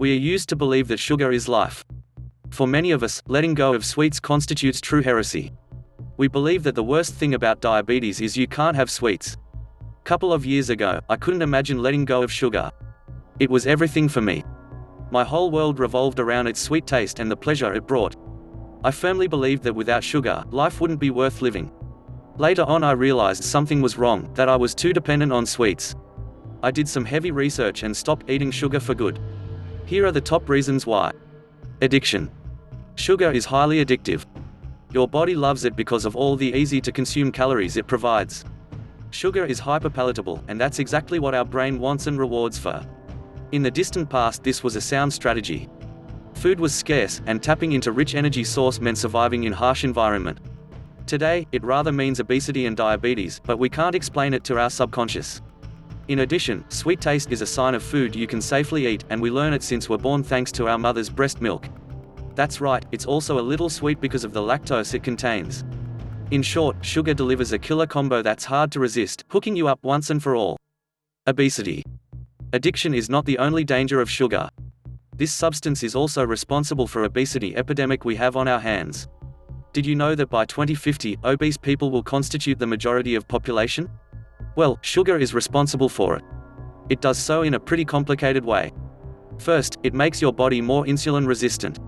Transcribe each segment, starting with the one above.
We are used to believe that sugar is life. For many of us, letting go of sweets constitutes true heresy. We believe that the worst thing about diabetes is you can't have sweets. Couple of years ago, I couldn't imagine letting go of sugar. It was everything for me. My whole world revolved around its sweet taste and the pleasure it brought. I firmly believed that without sugar, life wouldn't be worth living. Later on I realized something was wrong, that I was too dependent on sweets. I did some heavy research and stopped eating sugar for good. Here are the top reasons why. Addiction. Sugar is highly addictive. Your body loves it because of all the easy-to-consume calories it provides. Sugar is hyperpalatable, and that's exactly what our brain wants and rewards for. In the distant past, this was a sound strategy. Food was scarce, and tapping into rich energy source meant surviving in harsh environment. Today, it rather means obesity and diabetes, but we can't explain it to our subconscious. In addition, sweet taste is a sign of food you can safely eat, and we learn it since we're born thanks to our mother's breast milk. That's right, it's also a little sweet because of the lactose it contains. In short, sugar delivers a killer combo that's hard to resist, hooking you up once and for all. Obesity. Addiction is not the only danger of sugar. This substance is also responsible for obesity epidemic we have on our hands. Did you know that by 2050, obese people will constitute the majority of population? Well, sugar is responsible for it. It does so in a pretty complicated way. First, it makes your body more insulin resistant.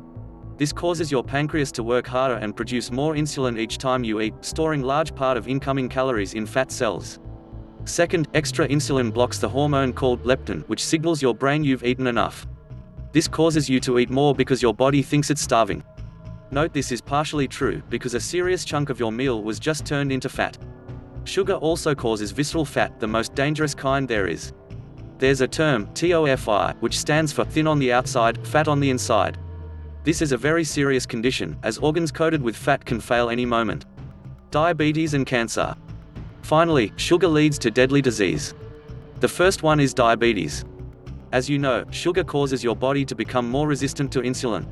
This causes your pancreas to work harder and produce more insulin each time you eat, storing large part of incoming calories in fat cells. Second, extra insulin blocks the hormone called leptin, which signals your brain you've eaten enough. This causes you to eat more because your body thinks it's starving. Note this is partially true, because a serious chunk of your meal was just turned into fat. Sugar also causes visceral fat, the most dangerous kind there is. There's a term, TOFI, which stands for thin on the outside, fat on the inside. This is a very serious condition, as organs coated with fat can fail any moment. Diabetes and cancer. Finally, sugar leads to deadly disease. The first one is diabetes. As you know, sugar causes your body to become more resistant to insulin.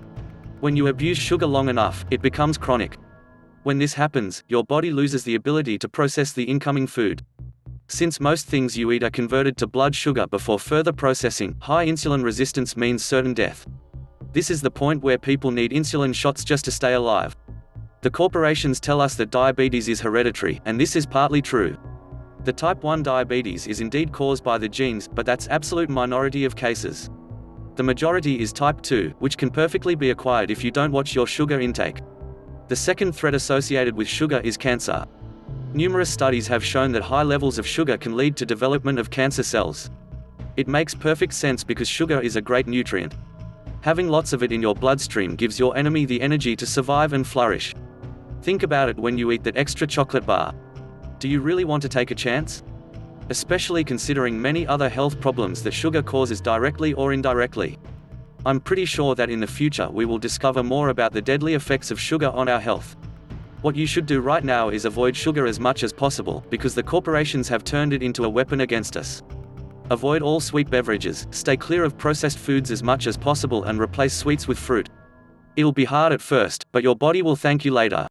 When you abuse sugar long enough, it becomes chronic. When this happens, your body loses the ability to process the incoming food. Since most things you eat are converted to blood sugar before further processing, high insulin resistance means certain death. This is the point where people need insulin shots just to stay alive. The corporations tell us that diabetes is hereditary, and this is partly true. The type 1 diabetes is indeed caused by the genes, but that's absolute minority of cases. The majority is type 2, which can perfectly be acquired if you don't watch your sugar intake. The second threat associated with sugar is cancer. Numerous studies have shown that high levels of sugar can lead to development of cancer cells. It makes perfect sense because sugar is a great nutrient. Having lots of it in your bloodstream gives your enemy the energy to survive and flourish. Think about it when you eat that extra chocolate bar. Do you really want to take a chance? Especially considering many other health problems that sugar causes directly or indirectly. I'm pretty sure that in the future we will discover more about the deadly effects of sugar on our health. What you should do right now is avoid sugar as much as possible, because the corporations have turned it into a weapon against us. Avoid all sweet beverages, stay clear of processed foods as much as possible, and replace sweets with fruit. It'll be hard at first, but your body will thank you later.